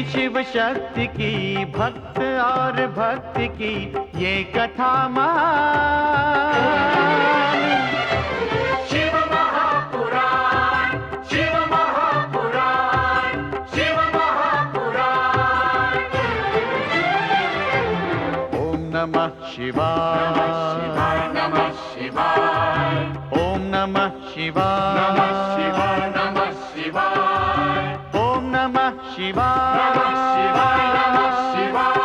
शिव शक्ति की, भक्त और भक्ति की ये कथा महान। शिव महापुराण, शिव महापुराण, शिव महापुराण। ओम नमः शिवाय, नमः शिवाय, ओम नमः शिवाय, नमः शिवाय, नमः शिवाय, ओम नमः शिवाय, नमः शिवाय, नमः शिवाय।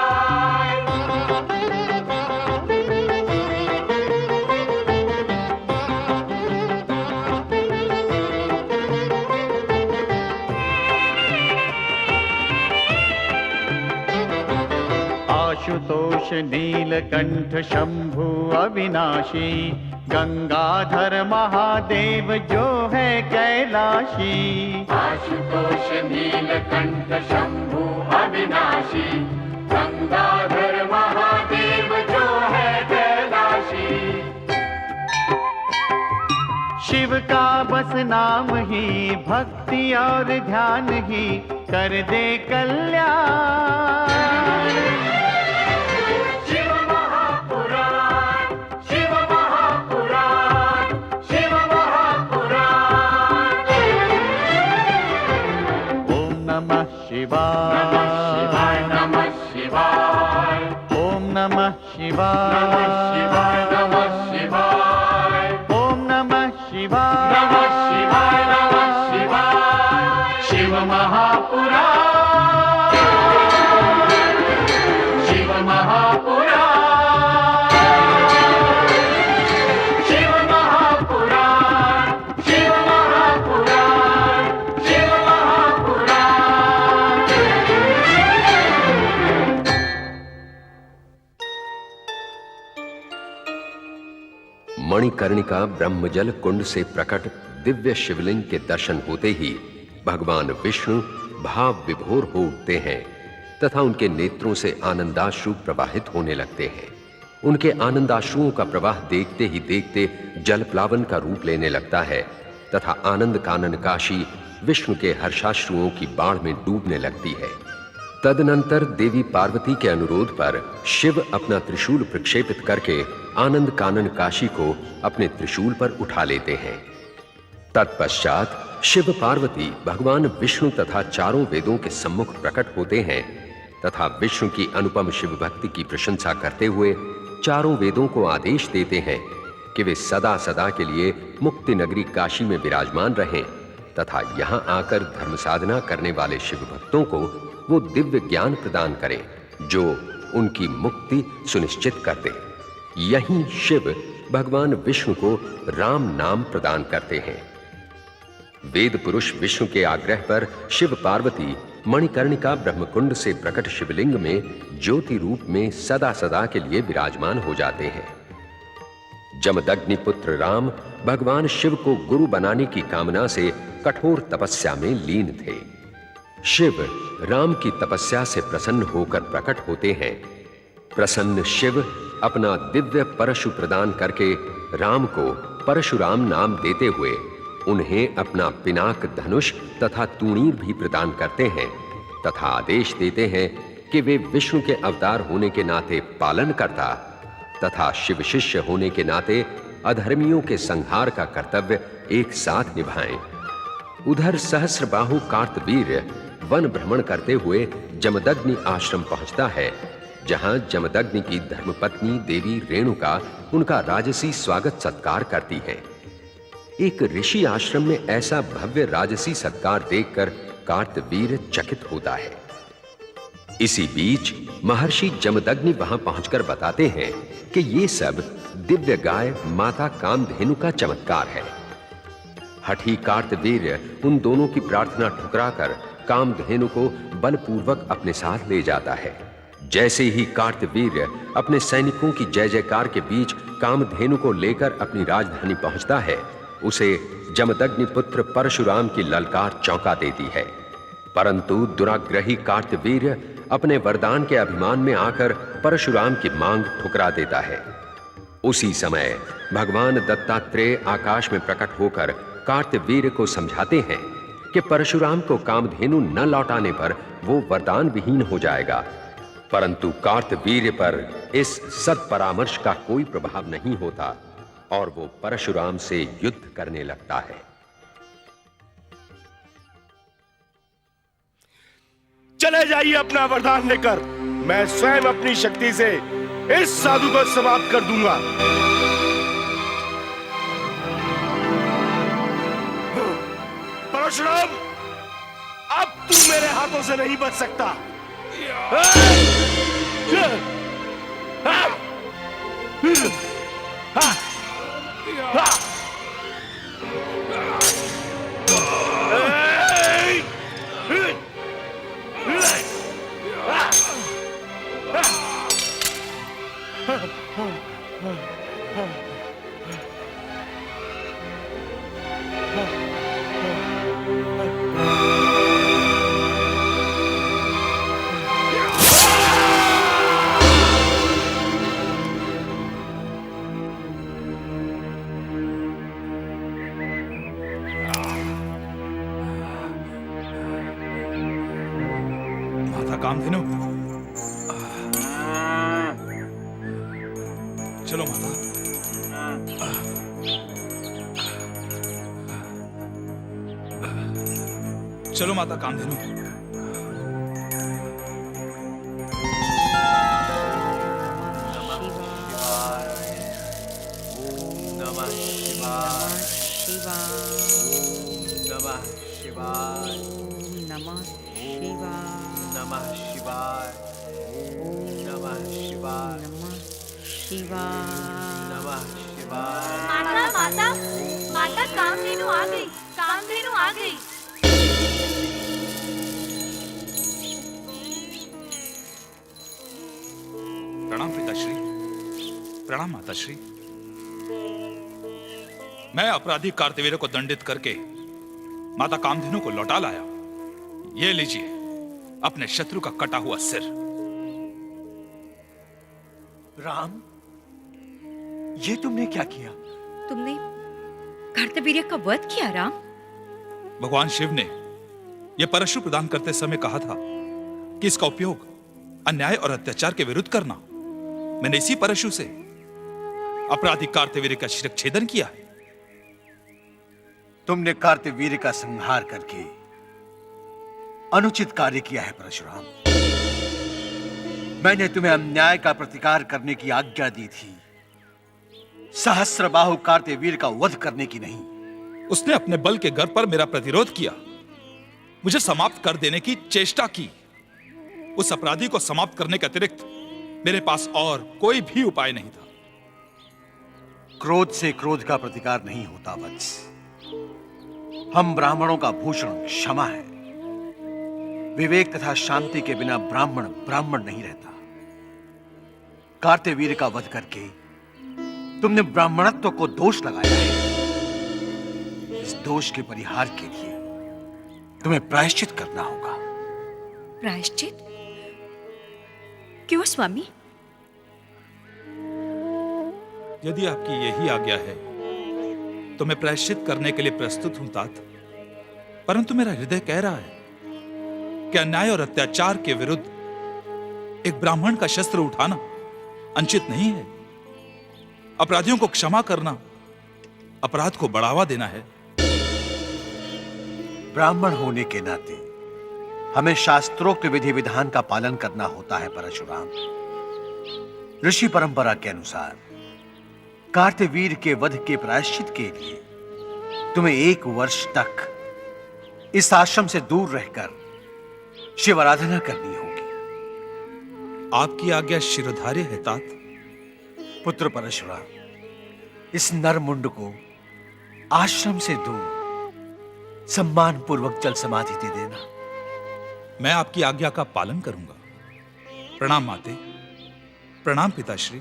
आशुतोष नीलकंठ शंभु अविनाशी, गंगाधर महादेव जो है कैलाशी। आशुतोष नीलकंठ शंभु अविनाशी, गंगाधर महादेव जो है कैलाशी। शिव का बस नाम ही, भक्ति और ध्यान ही कर दे कल्याण। शिव महापुराण, शिव महापुराण, शिव महापुराण। ओम नमः शिवाय, नमः शिवाय, नमः शिवाय, ओम नमः शिवाय, नमः शिवाय, नमः शिवाय, ओम नमः शिवाय, नमः शिवाय, नमः शिवाय। शिव महापुराण, शिव महापुराण, शिव महापुराण, शिव महापुराण, शिव महापुराण। मणिकर्णिका ब्रह्मजल कुंड से प्रकट दिव्य शिवलिंग के दर्शन होते ही भगवान विष्णु भाव विभोर हो उठते हैं तथा उनके नेत्रों से आनंदाश्रु प्रवाहित होने लगते हैं। उनके आनंदाश्रुओं का प्रवाह देखते ही देखते जल प्लावन का रूप लेने लगता है तथा आनंद कानन काशी विष्णु के हर्षाश्रुओं की बाढ़ में डूबने लगती है। तदनंतर देवी पार्वती के अनुरोध पर शिव अपना त्रिशूल प्रक्षेपित करके आनंद कानन काशी को अपने त्रिशूल पर उठा लेते हैं। तत्पश्चात शिव पार्वती भगवान विष्णु तथा चारों वेदों के सम्मुख प्रकट होते हैं तथा विष्णु की अनुपम शिव भक्ति की प्रशंसा करते हुए चारों वेदों को आदेश देते हैं कि वे सदा सदा के लिए मुक्ति नगरी काशी में विराजमान रहें तथा यहाँ आकर धर्म साधना करने वाले शिव भक्तों को वो दिव्य ज्ञान प्रदान करें जो उनकी मुक्ति सुनिश्चित कर दे। यहीं शिव भगवान विष्णु को राम नाम प्रदान करते हैं। वेद पुरुष विष्णु के आग्रह पर शिव पार्वती मणिकर्णिका ब्रह्मकुंड से प्रकट शिवलिंग में ज्योति रूप में सदा सदा के लिए विराजमान हो जाते हैं। जमदग्नि पुत्र राम भगवान शिव को गुरु बनाने की कामना से कठोर तपस्या में लीन थे। शिव राम की तपस्या से प्रसन्न होकर प्रकट होते हैं। प्रसन्न शिव अपना दिव्य परशु प्रदान करके राम को परशुराम नाम देते हुए उन्हें अपना पिनाक धनुष तथा तूणीर भी प्रदान करते हैं तथा आदेश देते हैं कि वे विष्णु के अवतार होने के नाते पालन करता तथा शिव शिष्य होने के नाते अधर्मियों के संहार का कर्तव्य एक साथ निभाएं। उधर सहस्रबाहु कार्तवीर्य वन भ्रमण करते हुए जमदग्नि आश्रम पहुंचता है जहां जमदग्नि की धर्मपत्नी देवी रेणुका उनका राजसी स्वागत सत्कार करती है। एक ऋषि आश्रम में ऐसा भव्य राजसी सत्कार देखकर कार्तवीर्य चकित होता है। इसी बीच महर्षि जमदग्नि वहां पहुंचकर बताते हैं कि ये सब दिव्य गाय माता कामधेनु का चमत्कार है। हठी कार्तवीर्य उन दोनों की प्रार्थना ठुकराकर कामधेनु को बलपूर्वक अपने साथ ले जाता है। जैसे ही कार्तवीर्य अपने सैनिकों की जय जयकार के बीच कामधेनु को लेकर अपनी राजधानी पहुंचता है, उसे जमदग्नि पुत्र परशुराम की ललकार चौंका देती है। परंतु दुराग्रही कार्तवीर्य अपने वरदान के अभिमान में आकर परशुराम की मांग ठुकरा देता है। उसी समय भगवान दत्तात्रेय आकाश में प्रकट होकर कार्तवीर्य को समझाते हैं कि परशुराम को कामधेनु न लौटाने पर वो वरदान विहीन हो जाएगा। परंतु कार्तवीर्य पर इस सत्परामर्श का कोई प्रभाव नहीं होता और वो परशुराम से युद्ध करने लगता है। चले जाइए अपना वरदान लेकर, मैं स्वयं अपनी शक्ति से इस साधु को समाप्त कर दूंगा। परशुराम, अब तू मेरे हाथों से नहीं बच सकता। कामधेनु, चलो माता। चलो माता कामधेनु। माता माता माता, कामधेनु आ गई, कामधेनु आ गई। प्रणाम पिताश्री, प्रणाम माताश्री। मैं अपराधी कार्तवीर्य को दंडित करके माता कामधेनु को लौटा लाया। ये लीजिए अपने शत्रु का कटा हुआ सिर। राम, ये तुमने क्या किया? तुमने कार्तवीर्य का वध किया राम? भगवान शिव ने यह परशु प्रदान करते समय कहा था कि इसका उपयोग अन्याय और अत्याचार के विरुद्ध करना। मैंने इसी परशु से अपराधी कार्तवीर्य का शिरच्छेदन किया है। तुमने कार्तवीर्य का संहार करके अनुचित कार्य किया है परशुराम। मैंने तुम्हें अन्याय का प्रतिकार करने की आज्ञा दी थी, सहस्त्रबाहु कार्तवीर्य का वध करने की नहीं। उसने अपने बल के गर्व पर मेरा प्रतिरोध किया, मुझे समाप्त कर देने की चेष्टा की। उस अपराधी को समाप्त करने के अतिरिक्त मेरे पास और कोई भी उपाय नहीं था। क्रोध से क्रोध का प्रतिकार नहीं होता वत्स। हम ब्राह्मणों का भूषण क्षमा है। विवेक तथा शांति के बिना ब्राह्मण ब्राह्मण नहीं रहता। कार्तवीर्य का वध करके तुमने ब्राह्मणत्व को दोष लगाया है। इस दोष के परिहार के लिए तुम्हें प्रायश्चित करना होगा। प्रायश्चित? क्यों स्वामी? यदि आपकी यही आज्ञा है तो मैं प्रायश्चित करने के लिए प्रस्तुत हूं तात। परंतु मेरा हृदय कह रहा है कि अन्याय और अत्याचार के विरुद्ध एक ब्राह्मण का शस्त्र उठाना अनुचित नहीं है। अपराधियों को क्षमा करना अपराध को बढ़ावा देना है। ब्राह्मण होने के नाते हमें शास्त्रोक्त विधि विधान का पालन करना होता है परशुराम। ऋषि परंपरा के अनुसार कार्तवीर्य के वध के प्रायश्चित के लिए तुम्हें 1 वर्ष तक इस आश्रम से दूर रहकर शिव आराधना करनी होगी। आपकी आज्ञा शिरोधार्य है तात। पुत्र परशुराम, इस नरमुंड को आश्रम से दूर सम्मान पूर्वक जल समाधि दे देना। मैं आपकी आज्ञा का पालन करूंगा। प्रणाम माते, प्रणाम पिताश्री।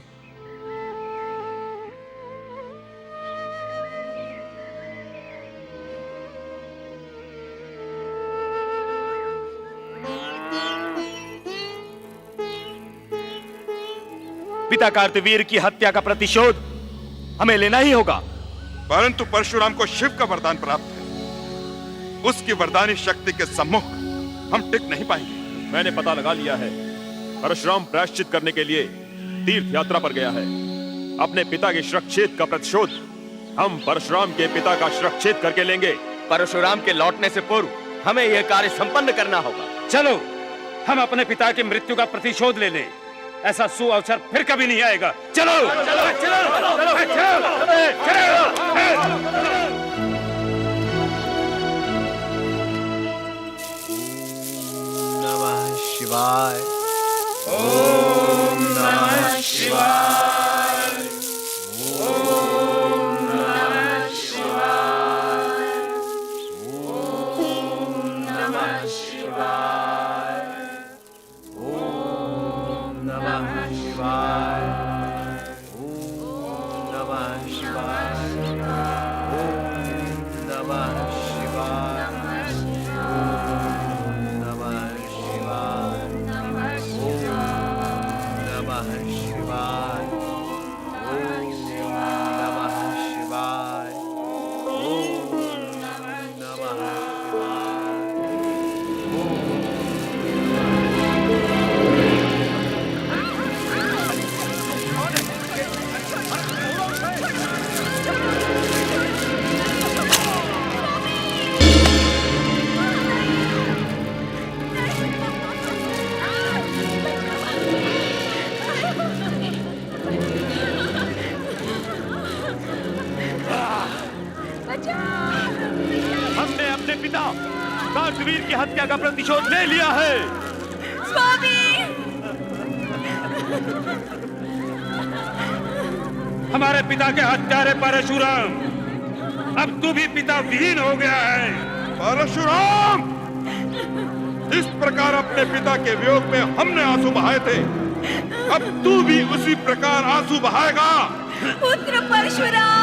पिता कार्तवीर की हत्या का प्रतिशोध हमें लेना ही होगा। परंतु परशुराम को शिव का वरदान प्राप्त है। उसकी वरदानी शक्ति के सम्मुख हम टिक नहीं पाएंगे। मैंने पता लगा लिया है, परशुराम प्रायश्चित करने के लिए तीर्थ यात्रा पर गया है। अपने पिता के शिरच्छेद का प्रतिशोध हम परशुराम के पिता का शिरच्छेद करके लेंगे। परशुराम के लौटने से पूर्व हमें यह कार्य संपन्न करना होगा। चलो हम अपने पिता की मृत्यु का प्रतिशोध ले लें। ऐसा सुअवसर फिर कभी नहीं आएगा। चलो चलो चलो चलो नमः शिवाय। ओम नमः शिवाय। ओम नमः शिवाय। ओम नमः शिवाय। ओम नमः शिवाय। ओम नमः शिवाय। ओम नमः शिवाय। हमने अपने पिता कार्तवीर की हत्या का प्रतिशोध ले लिया है। हमारे पिता के हत्यारे परशुराम, अब तू भी पिता विहीन हो गया है। परशुराम, इस प्रकार अपने पिता के वियोग में हमने आंसू बहाए थे, अब तू भी उसी प्रकार आंसू बहाएगा। पुत्र परशुराम,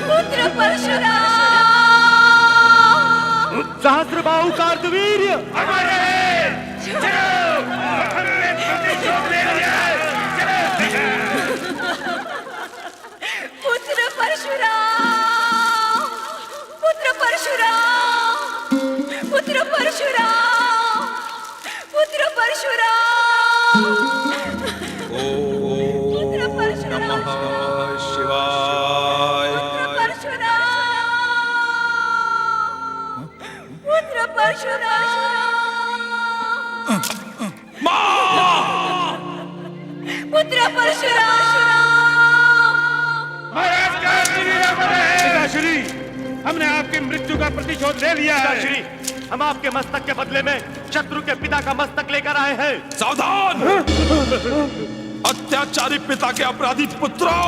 पुत्र परशुराम। सहस्त्रबाहु कार्तवीर्य पुत्र परशुराम, पुत्र परशुराम, पुत्र परशुराम, पुत्र परशुराम। पुत्र परशुराम, नमः शिवाय। पुत्र परशुराम। पुत्र परशुराम। पिताश्री, हमने आपकी मृत्यु का प्रतिशोध ले लिया है। पिताश्री, हम आपके मस्तक के बदले में शत्रु के पिता का मस्तक लेकर आए हैं। सावधान! अत्याचारी पिता के अपराधी पुत्रों,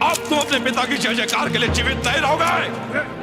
अब तो अपने पिता की जय जयकार के लिए जीवित नहीं रहोगे।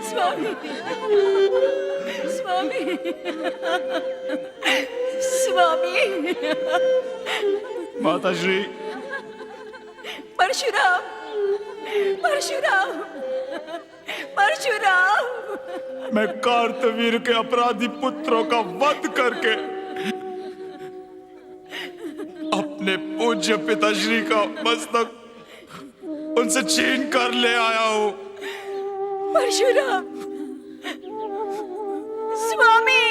स्वामी, स्वामी, स्वामी, माता श्री, परशुराम, परशुराम, परशुराम। मैं कार्तवीर के अपराधी पुत्रों का वध करके अपने पूज्य पिताश्री का मस्तक उनसे छीन कर ले आया हूं। परशुराम, स्वामी,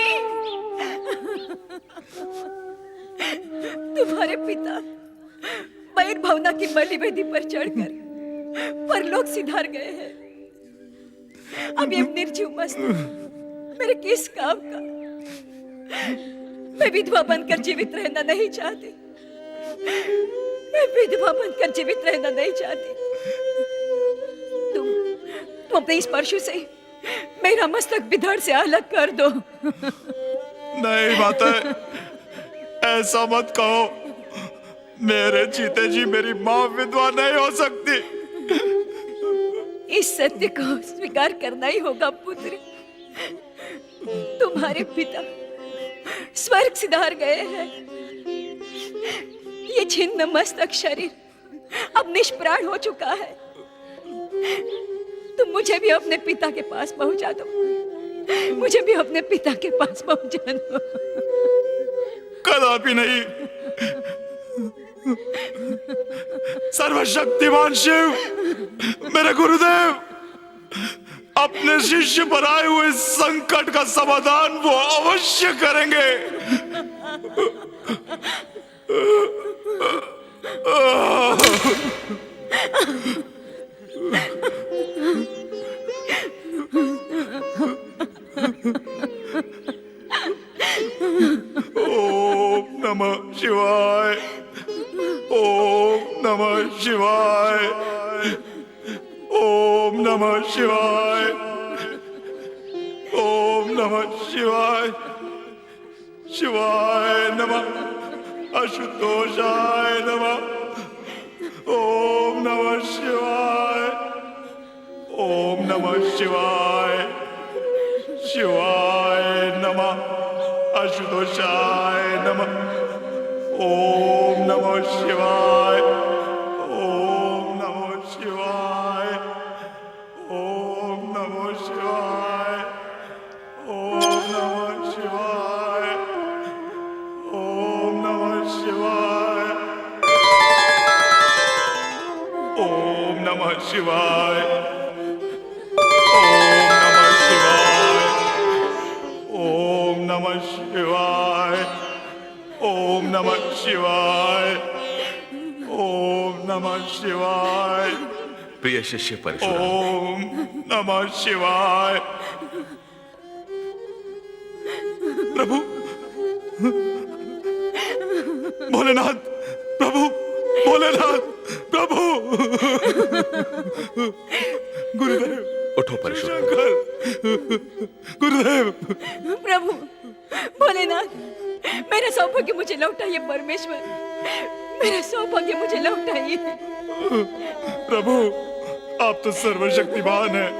तुम्हारे पिता बैर भावना की बलि वेदी पर चढ़कर परलोक सिधार गए हैं। अब ये निर्जीव मस्तक मेरे किस काम का? मैं विधवा बनकर जीवित रहना नहीं चाहती। मैं विधवा बनकर जीवित रहना नहीं चाहती। तुम अपने इस परशु से मेरा मस्तक विधड़ से अलग कर दो। नहीं माता, ऐसा मत कहो। मेरे जीते जी मेरी मां विधवा नहीं हो सकती। इस सत्य को स्वीकार करना ही होगा पुत्र। तुम्हारे पिता स्वर्ग सिधार गए हैं। ये छिन्न मस्तक शरीर अब निष्प्राण हो चुका है। तुम मुझे भी अपने पिता के पास पहुंचा दो। मुझे भी अपने पिता के पास पहुंचा दो। कदापि नहीं। सर्वशक्तिमान शिव, मेरे गुरुदेव अपने शिष्य पर आए हुए संकट का समाधान वो अवश्य करेंगे। ओम नमः शिवाय, ओम नमः शिवाय, ओम नमः शिवाय, ओम नमः शिवाय, शिवाय नमः, अशुतोषाय नमः, ओम नमः शिवाय, ओम नमः शिवाय, शिवाय नमः, अशुतोषाय नमः, ओम नमः शिवाय, ओम नमः शिवाय, ओम नमः शिवाय, ओम नमः शिवाय, ओम नमः शिवाय, ओम नमः शिवाय, ओम नमः शिवाय, ओम नमः शिवाय, ओम नमः शिवाय, प्रिय शिष्य परशुराम, ओम नमः शिवाय। प्रभु, भोलेनाथ, प्रभु, भोलेनाथ, प्रभु, गुरुदेव, उठो परशुराम। गुरुदेव, प्रभु, भोलेनाथ, मेरा सौभाग्य मुझे लौटाइए। परमेश्वर, मेरा सौभाग्य मुझे लौटाइए। प्रभु, आप तो सर्वशक्तिमान हैं।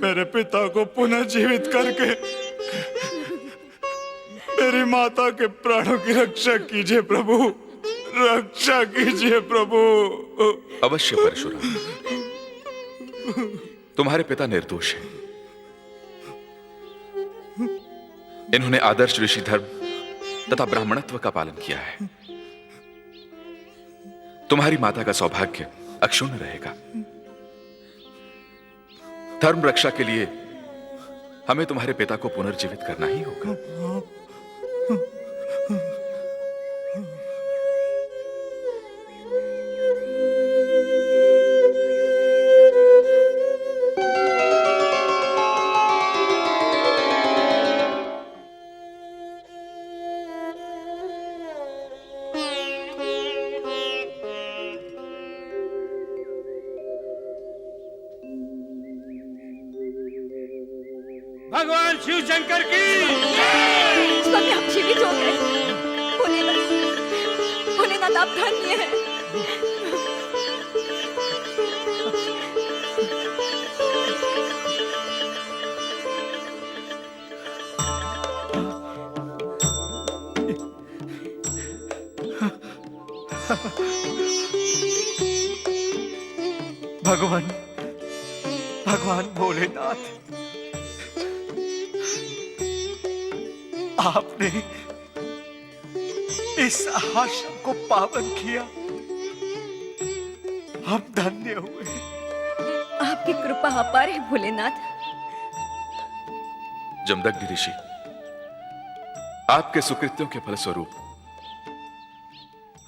मेरे पिता को पुनः जीवित करके मेरी माता के प्राणों की रक्षा कीजिए प्रभु, रक्षा कीजिए प्रभु। अवश्य परशुराम, तुम्हारे पिता निर्दोष हैं। इन्होंने आदर्श ऋषि धर्म तथा ब्राह्मणत्व का पालन किया है। तुम्हारी माता का सौभाग्य अक्षुण्ण रहेगा। धर्म रक्षा के लिए हमें तुम्हारे पिता को पुनर्जीवित करना ही होगा। भगवान शिव शंकर की। स्वामी हम जीवित हो गए। भोलेनाथ, भोलेनाथ आप धन्य हैं। भगवान, भगवान भोलेनाथ, आपने इस आश्रम को पावन किया। हम धन्य हुए। आपकी कृपा अपार है भोलेनाथ। जमदग्नि ऋषि, आपके सुकृत्यों के फलस्वरूप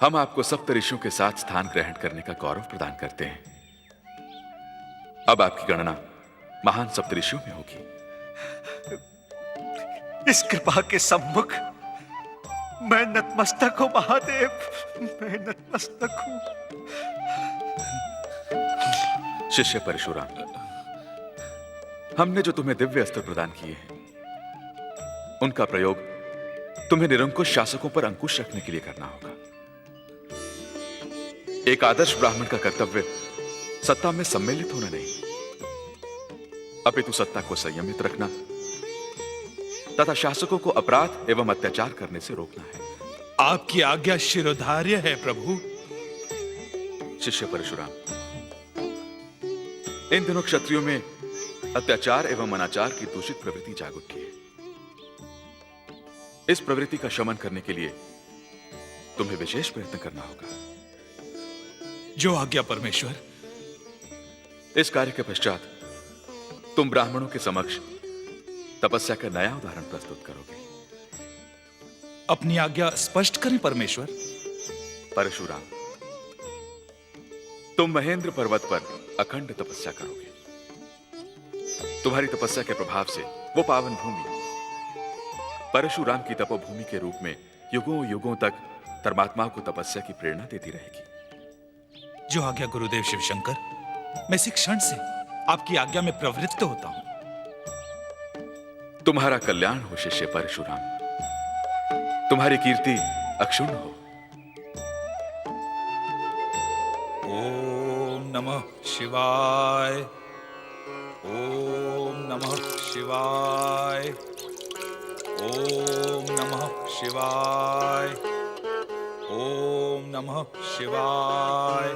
हम आपको सप्त ऋषियों के साथ स्थान ग्रहण करने का गौरव प्रदान करते हैं। अब आपकी गणना महान सप्तऋषियों में होगी। इस कृपा के सम्मुख मैं नतमस्तक हूं महादेव, मैं नतमस्तक हूं। शिष्य परशुराम, हमने जो तुम्हें दिव्य अस्त्र प्रदान किए हैं, उनका प्रयोग तुम्हें निरंकुश शासकों पर अंकुश रखने के लिए करना होगा। एक आदर्श ब्राह्मण का कर्तव्य सत्ता में सम्मिलित होना नहीं, अपितु सत्ता को संयमित रखना तथा शासकों को अपराध एवं अत्याचार करने से रोकना है। आपकी आज्ञा शिरोधार्य है प्रभु। शिष्य परशुराम, इन दिनों क्षत्रियों में अत्याचार एवं अनाचार की दूषित प्रवृत्ति जाग उठी है। इस प्रवृत्ति का शमन करने के लिए तुम्हें विशेष प्रयत्न करना होगा। जो आज्ञा परमेश्वर। इस कार्य के पश्चात तुम ब्राह्मणों के समक्ष तपस्या का नया उदाहरण प्रस्तुत करोगे। अपनी आज्ञा स्पष्ट करें परमेश्वर। परशुराम, तुम महेंद्र पर्वत पर अखंड तपस्या करोगे। तुम्हारी तपस्या के प्रभाव से वो पावन भूमि परशुराम की तपोभूमि के रूप में युगों युगों तक धर्मात्माओं को तपस्या की प्रेरणा देती रहेगी। जो आज्ञा गुरुदेव शिवशंकर। मैं इसी क्षण से आपकी आज्ञा में प्रवृत्त होता हूं। तुम्हारा कल्याण हो शिष्य परशुराम, तुम्हारी कीर्ति अक्षुण्ण हो। ओम नमः शिवाय, ओम नमः शिवाय, ओम नमः शिवाय, ओम नमः शिवाय,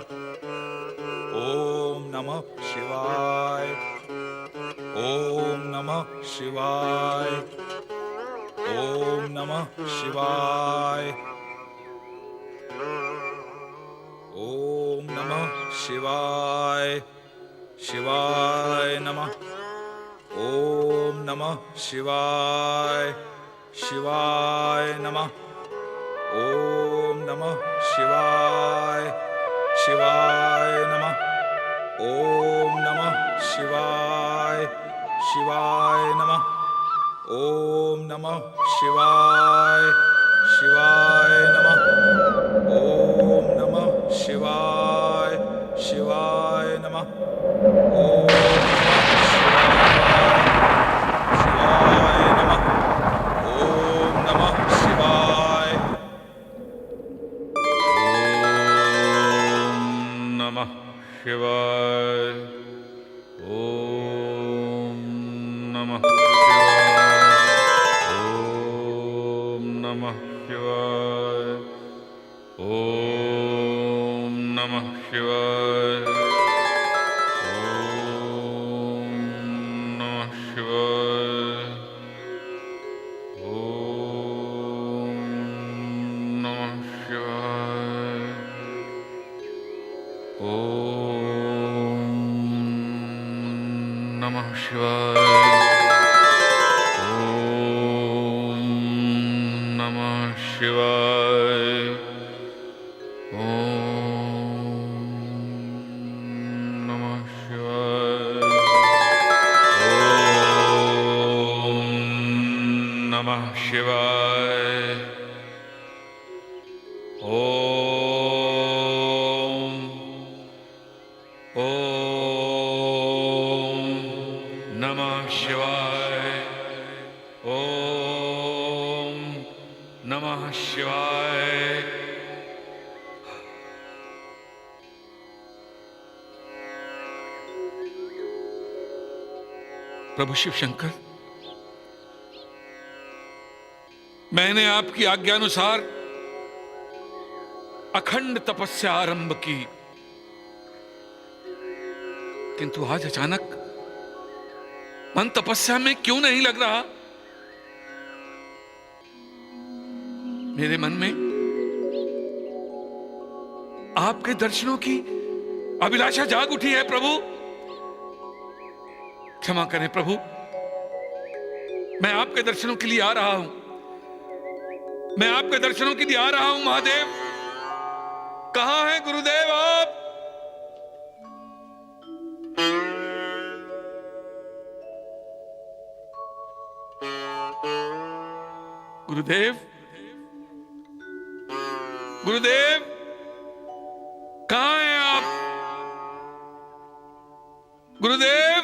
ओम नमः शिवाय, ओम नमः शिवाय, ओम नमः शिवाय, ओम नमः शिवाय, शिवाय नमः, ओम नमः शिवाय, शिवाय नमः, ओम नमः शिवाय, शिवाय नमः, ओम नमः शिवाय, शिवाय नमः, ओम नमः शिवाय, शिवाय नमः, ओम नमः शिवाय, शिवाय नमः, ओम शिवाय, ओम नमः शिवाय, ओम नमः शिवाय, ओम नमः शिवाय, ओम नमः शिवाय, ओम नमः शिवाय, ओम नमः शिवाय, ओम नमः शिवाय, ओम नमः शिवाय, ओम नमः शिवाय, ओम नमः शिवाय, ओम नमः शिवाय। प्रभु शिव शंकर, मैंने आपकी आज्ञानुसार अखंड तपस्या आरंभ की, किंतु आज अचानक मन तपस्या में क्यों नहीं लग रहा? मेरे मन में आपके दर्शनों की अभिलाषा जाग उठी है प्रभु। क्षमा करें प्रभु, मैं आपके दर्शनों के लिए आ रहा हूं। मैं आपके दर्शनों के लिए आ रहा हूं महादेव। कहां हैं गुरुदेव आप? गुरुदेव, गुरुदेव, कहां हैं आप? गुरुदेव,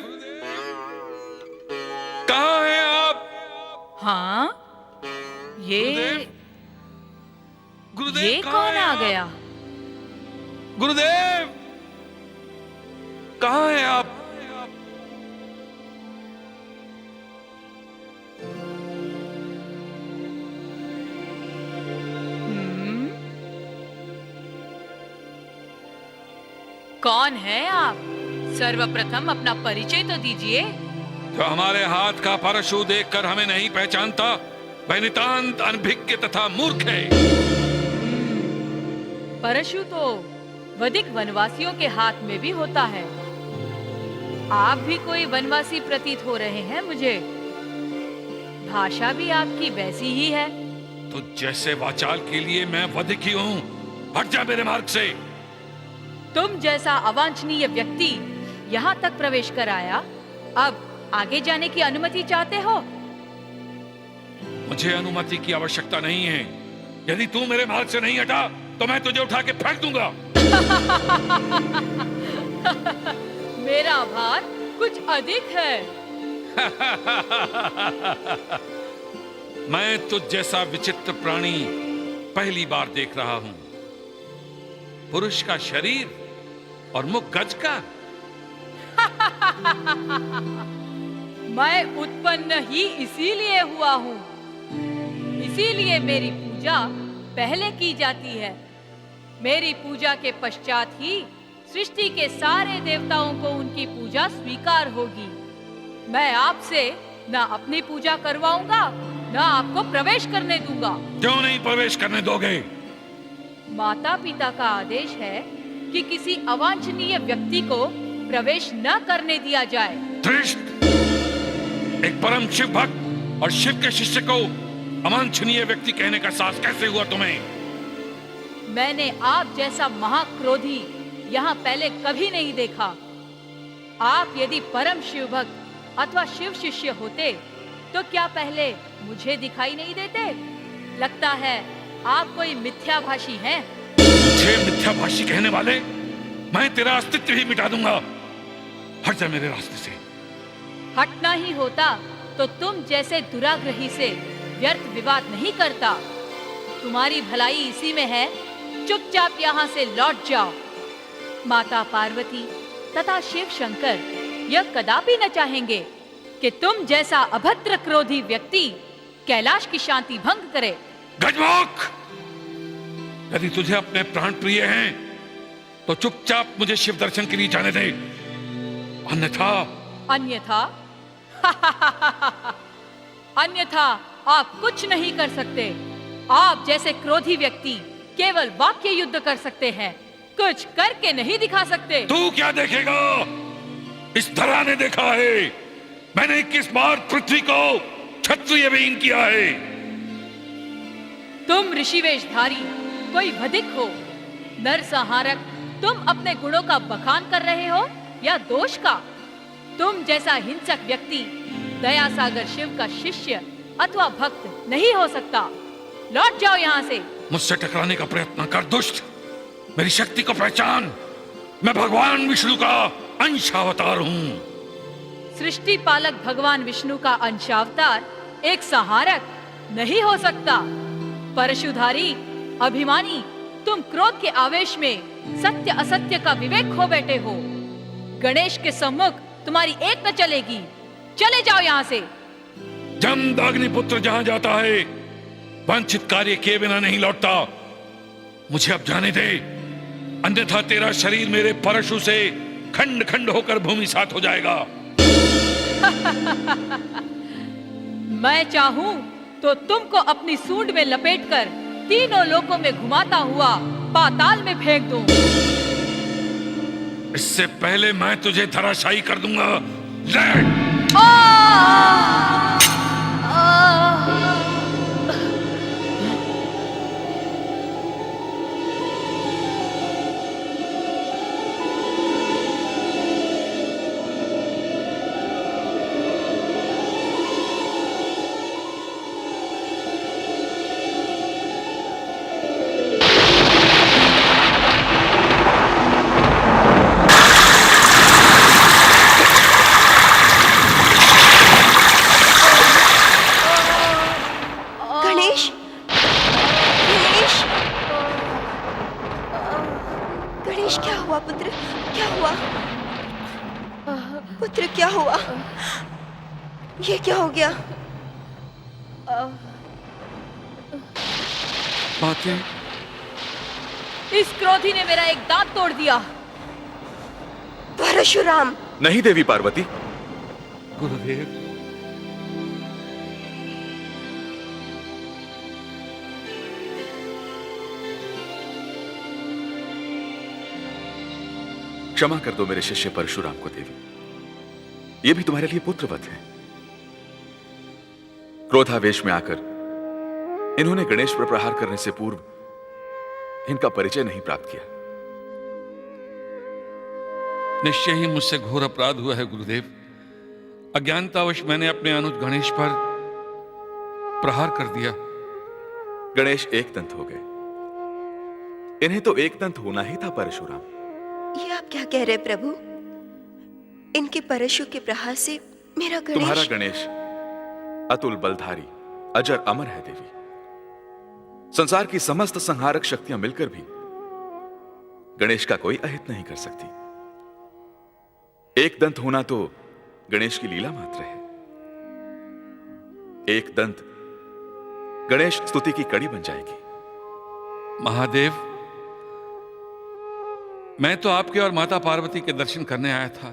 कहां हैं आप? हाँ, ये गुरुदेव, ये कहां कौन हैं आ आप? गया? गुरुदेव, कहां हैं आप? कौन है आप? सर्वप्रथम अपना परिचय तो दीजिए। जो हमारे हाथ का परशु देखकर हमें नहीं पहचानता, वह नितांत अनभिज्ञ तथा मूर्ख है। परशु तो वधिक वनवासियों के हाथ में भी होता है। आप भी कोई वनवासी प्रतीत हो रहे हैं मुझे। भाषा भी आपकी वैसी ही है। तो जैसे वाचाल के लिए मैं वधिक ही हूं। हट जा मेरे मार्ग से। तुम जैसा अवांछनीय व्यक्ति यहाँ तक प्रवेश कर आया, अब आगे जाने की अनुमति चाहते हो? मुझे अनुमति की आवश्यकता नहीं है। यदि तू मेरे मार्ग से नहीं हटा तो मैं तुझे उठा के फेंक दूंगा। मेरा भार कुछ अधिक है। मैं तुझ जैसा विचित्र प्राणी पहली बार देख रहा हूं। पुरुष का शरीर और मुख गज का। मैं उत्पन्न ही इसीलिए हुआ हूँ। इसीलिए मेरी पूजा पहले की जाती है। मेरी पूजा के पश्चात ही सृष्टि के सारे देवताओं को उनकी पूजा स्वीकार होगी। मैं आपसे न अपनी पूजा करवाऊंगा, न आपको प्रवेश करने दूंगा। क्यों नहीं प्रवेश करने दोगे? माता पिता का आदेश है कि किसी अवांछनीय व्यक्ति को प्रवेश न करने दिया जाए। धृष्ट! एक परम शिव भक्त और शिव के शिष्य को अवांछनीय व्यक्ति कहने का साहस कैसे हुआ तुम्हें? मैंने आप जैसा महाक्रोधी यहाँ पहले कभी नहीं देखा। आप यदि परम शिव भक्त अथवा शिव शिष्य होते तो क्या पहले मुझे दिखाई नहीं देते? लगता है आप कोई मिथ्याभाषी हैं। मुझे मिथ्याभाषी कहने वाले, मैं तेरा अस्तित्व ही मिटा दूंगा। हट जा मेरे रास्ते से। हटना ही होता तो तुम जैसे दुराग्रही से व्यर्थ विवाद नहीं करता। तुम्हारी भलाई इसी में है, चुपचाप यहाँ से लौट जाओ। माता पार्वती तथा शिव शंकर यह कदापि न चाहेंगे कि तुम जैसा अभद्र क्रोधी व्यक्ति कैलाश की शांति भंग करे। गजमुख! यदि तुझे अपने प्राण प्रिय हैं तो चुपचाप मुझे शिव दर्शन के लिए जाने दे, अन्यथा अन्यथा आप कुछ नहीं कर सकते। आप जैसे क्रोधी व्यक्ति केवल वाक्य युद्ध कर सकते हैं, कुछ करके नहीं दिखा सकते। तू क्या देखेगा? इस धरा ने देखा है। मैंने 21 बार पृथ्वी को क्षत्रिय विहीन किया है। तुम ऋषिवेशधारी कोई वधिक हो, नरसंहारक। तुम अपने गुणों का बखान कर रहे हो या दोष का? तुम जैसा हिंसक व्यक्ति दया सागर शिव का शिष्य अथवा भक्त नहीं हो सकता। लौट जाओ यहाँ से। मुझसे टकराने का प्रयत्न कर दुष्ट। मेरी शक्ति को पहचान। मैं भगवान विष्णु का अंशावतार हूँ। सृष्टि पालक भगवान विष्णु का अंशावतार एक संहारक नहीं हो सकता। परशुधारी, अभिमानी, तुम क्रोध के आवेश में सत्य असत्य का विवेक खो बैठे हो। गणेश के सम्मुख तुम्हारी एक न चलेगी। चले जाओ यहाँ से। जमदग्निपुत्र जहां जाता है वांछित कार्य किए बिना नहीं लौटता। मुझे अब जाने दे, अन्यथा तेरा शरीर मेरे परशु से खंड खंड होकर भूमि सात हो जाएगा। मैं चाहूं तो तुमको अपनी सूंड में लपेटकर तीनों लोकों में घुमाता हुआ पाताल में फेंक दूं। इससे पहले मैं तुझे धराशायी कर दूंगा। ले! गणेश, क्या हुआ पुत्र? क्या हुआ पुत्र? क्या हुआ? ये क्या हो गया? बातें, इस क्रोधी ने मेरा एक दांत तोड़ दिया। परशुराम! नहीं देवी पार्वती, गुरुदेव। क्षमा कर दो मेरे शिष्य परशुराम को देवी, ये भी तुम्हारे लिए पुत्रवत है। क्रोधावेश में आकर इन्होंने गणेश पर प्रहार करने से पूर्व इनका परिचय नहीं प्राप्त किया। निश्चय ही मुझसे घोर अपराध हुआ है गुरुदेव। अज्ञानतावश मैंने अपने अनुज गणेश पर प्रहार कर दिया। गणेश एक दंत हो गए, इन्हें तो एक दंत होना ही था परशुराम। ये आप क्या कह रहे प्रभु? इनके परशु के प्रहार से मेरा गणेश। तुम्हारा गणेश अतुल बलधारी, अजर अमर है देवी। संसार की समस्त संहारक शक्तियां मिलकर भी गणेश का कोई अहित नहीं कर सकती। एक दंत होना तो गणेश की लीला मात्र है। एक दंत गणेश स्तुति की कड़ी बन जाएगी। महादेव, मैं तो आपके और माता पार्वती के दर्शन करने आया था।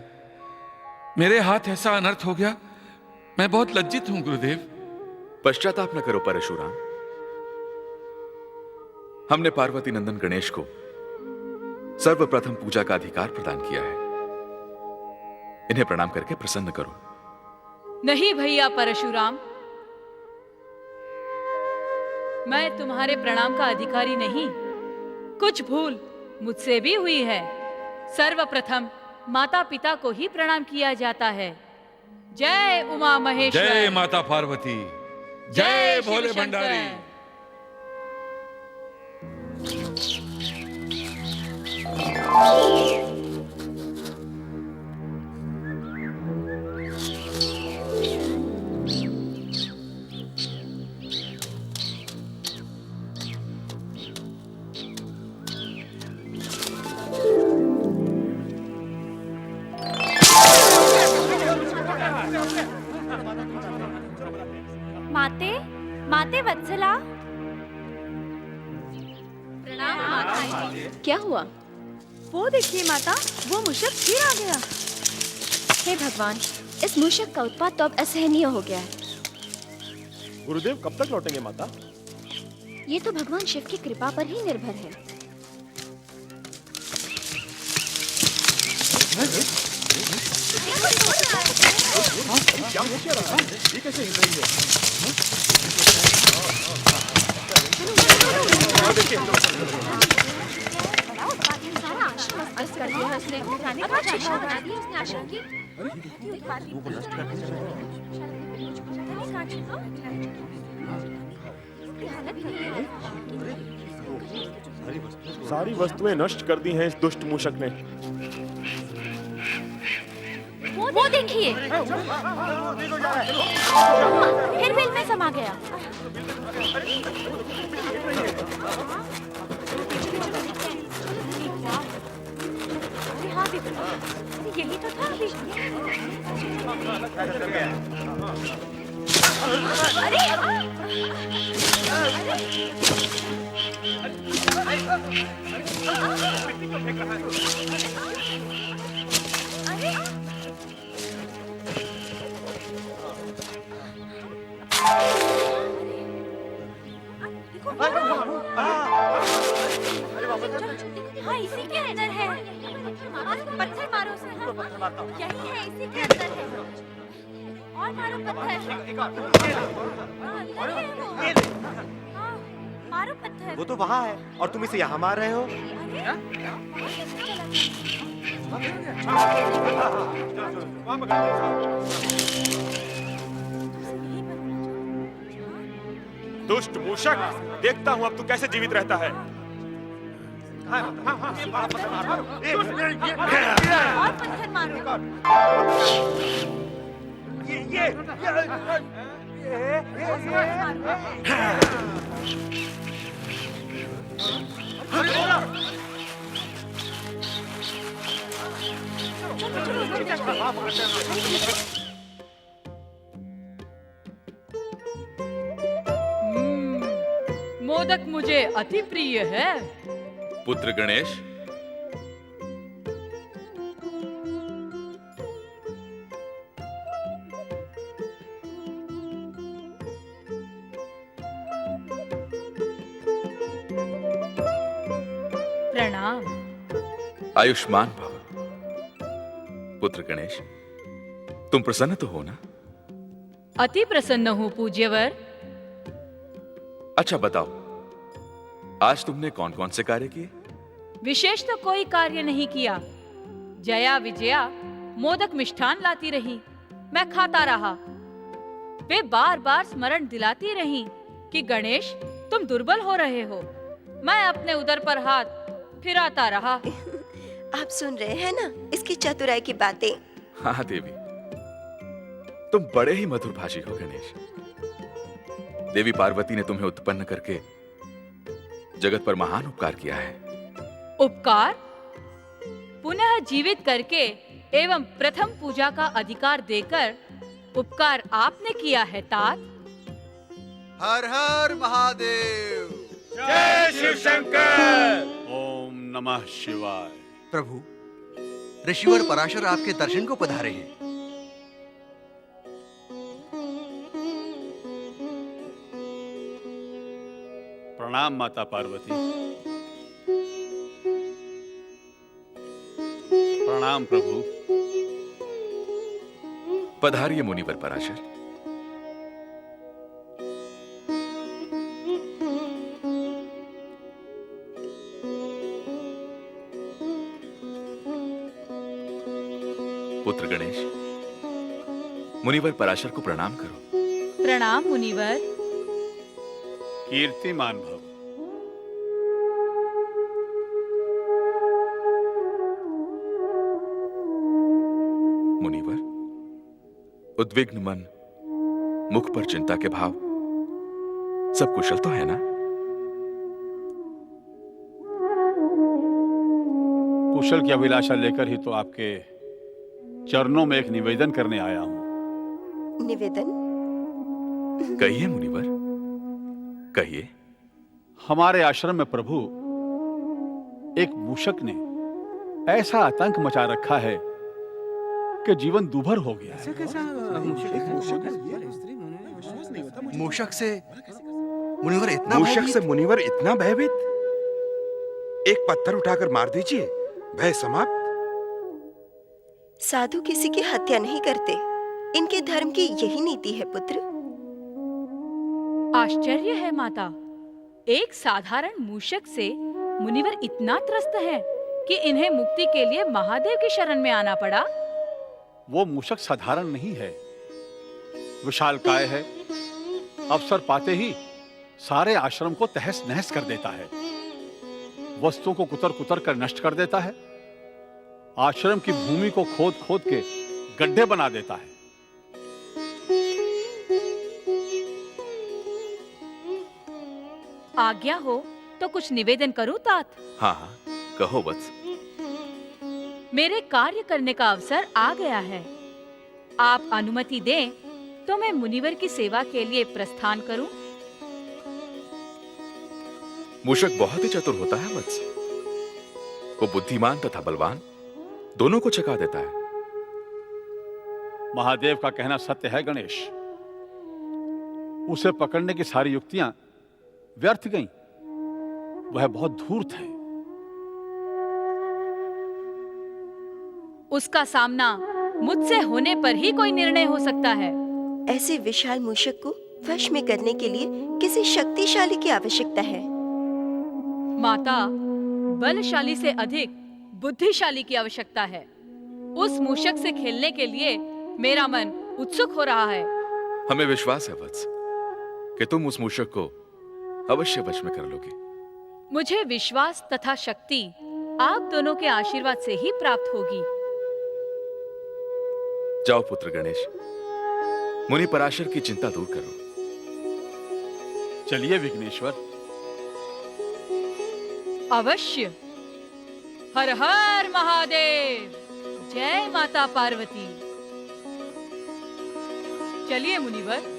मेरे हाथ ऐसा अनर्थ हो गया, मैं बहुत लज्जित हूं गुरुदेव। पश्चाताप न करो परशुराम। हमने पार्वती नंदन गणेश को सर्वप्रथम पूजा का अधिकार प्रदान किया है। इन्हें प्रणाम करके प्रसन्न करो। नहीं भैया परशुराम, मैं तुम्हारे प्रणाम का अधिकारी नहीं। कुछ भूल मुझसे भी हुई है। सर्वप्रथम माता पिता को ही प्रणाम किया जाता है। जय उमा महेश्वर। जय माता पार्वती। जय भोले भंडारी। माते, माते वत्सला। प्रणाम माता। क्या हुआ? वो देखिए माता, वो मूषक फिर आ गया। हे भगवान, इस मूषक का उत्पात तो अब असहनीय हो गया है। गुरुदेव कब तक लौटेंगे माता? ये तो भगवान शिव की कृपा पर ही निर्भर है। क्या हो क्या रहा है? ये कैसे हिल रही है? सारी वस्तुएं नष्ट कर दी हैं इस दुष्ट मूषक ने। वो देखिए, फिर बिल में समा गया। अरे हाँ बिल्कुल, यही तो था अभी। हाँ इसी के अंदर है। पत्थर मारो उसे। यही है, इसी के अंदर है। और मारो पत्थर। अंदर है वो। हाँ, मारो पत्थर। वो तो वहाँ है और तुम इसे यहाँ मार रहे हो। दुष्ट मूषक, देखता हूँ अब तू कैसे जीवित रहता है। और पत्थर मारो। मोदक मुझे अति प्रिय है। पुत्र गणेश, प्रणाम। आयुष्मान भव। पुत्र गणेश, तुम प्रसन्न तो हो ना? अति प्रसन्न हूँ पूज्यवर। अच्छा बताओ, आज तुमने कौन कौन से कार्य किए? विशेष तो कोई कार्य नहीं किया। जया विजया मोदक मिष्ठान लाती रही, मैं खाता रहा। वे बार बार स्मरण दिलाती रही कि गणेश तुम दुर्बल हो रहे हो। मैं अपने उदर पर हाथ फिराता रहा। आप सुन रहे हैं ना इसकी चतुराई की बातें? हाँ देवी, तुम बड़े ही मधुर भाषी हो गणेश। देवी पार्वती ने तुम्हें उत्पन्न करके जगत पर महान उपकार किया है। उपकार? पुनः जीवित करके एवं प्रथम पूजा का अधिकार देकर उपकार आपने किया है तात। हर हर महादेव। जय शिव शंकर। ओम नमः शिवाय। प्रभु, ऋषिवर पराशर आपके दर्शन को पधारे हैं। प्रणाम माता पार्वती। प्रणाम प्रभु। पधारिए मुनिवर पराशर। पुत्र गणेश, मुनिवर पराशर को प्रणाम करो। प्रणाम मुनिवर। कीर्तिमान भव। मुनिवर, उद्विग्न मन, मुख पर चिंता के भाव, सब कुशल तो है ना? कुशल की अभिलाषा लेकर ही तो आपके चरणों में एक निवेदन करने आया हूं। निवेदन? कहिए मुनिवर, कहिए। हमारे आश्रम में प्रभु एक मूषक ने ऐसा आतंक मचा रखा है कि जीवन दूभर हो गया है। मूषक से मुनिवर इतना भयभीत? एक पत्थर उठाकर मार दीजिए, भय समाप्त। साधु किसी की हत्या नहीं करते, इनके धर्म की यही नीति है पुत्र। आश्चर्य है माता, एक साधारण मूषक से मुनिवर इतना त्रस्त है कि इन्हें मुक्ति के लिए महादेव की शरण में आना पड़ा। वो मूषक साधारण नहीं है, विशालकाय है। अवसर पाते ही सारे आश्रम को तहस नहस कर देता है, वस्तुओं को कुतर कुतर कर नष्ट कर देता है। आश्रम की भूमि को खोद खोद के गड्ढे बना देता है। आज्ञा हो तो कुछ निवेदन करूं तात? हाँ हाँ, कहो वत्स। मेरे कार्य करने का अवसर आ गया है। आप अनुमति दें तो मैं मुनिवर की सेवा के लिए प्रस्थान करूं। मूषक बहुत ही चतुर होता है वत्स। वो बुद्धिमान तथा बलवान दोनों को चका देता है। महादेव का कहना सत्य है गणेश। उसे पकड़ने की सारी युक्तियां व्यर्थ गईं। वह बहुत धूर्त है। उसका सामना मुझसे होने पर ही कोई निर्णय हो सकता है। ऐसे विशाल मूषक को वश में करने के लिए किसी शक्तिशाली की आवश्यकता है। माता, बलशाली से अधिक बुद्धिशाली की आवश्यकता है। उस मूषक से खेलने के लिए मेरा मन उत्सुक हो रहा है। हमें विश्वास है वत्स कि तुम उस मूषक को अवश्य वश में कर लोगे। मुझे विश्वास तथा शक्ति आप दोनों के आशीर्वाद से ही प्राप्त होगी। जाओ पुत्र गणेश, मुनि पराशर की चिंता दूर करो। चलिए विघ्नेश्वर। अवश्य। हर हर महादेव। जय माता पार्वती। चलिए मुनिवर।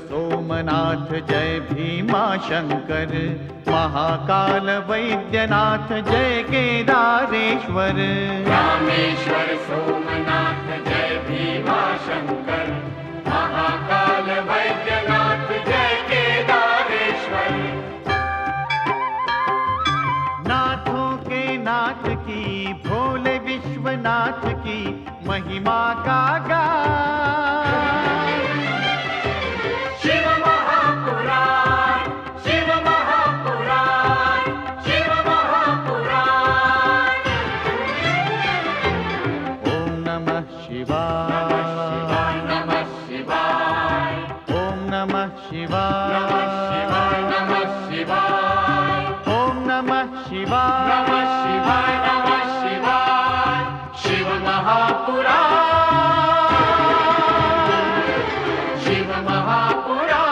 सोमनाथ जय भीमा शंकर, महाकाल वैद्यनाथ जय केदारेश्वर। रामेश्वर सोमनाथ जय भीमा शंकर, महाकाल वैद्यनाथ जय केदारेश्वर। नाथों के नाथ की, भोले विश्वनाथ की महिमा का गान। शिव महापुराण, शिव महापुराण, शिव महापुराण। ओम नमः शिवाय, नमः शिवाय, ओम नमः शिवाय, नमः शिवाय, ओम नमः शिवाय, नमः शिवाय, नमः शिवाय। शिव महापुराण, शिव महापुराण।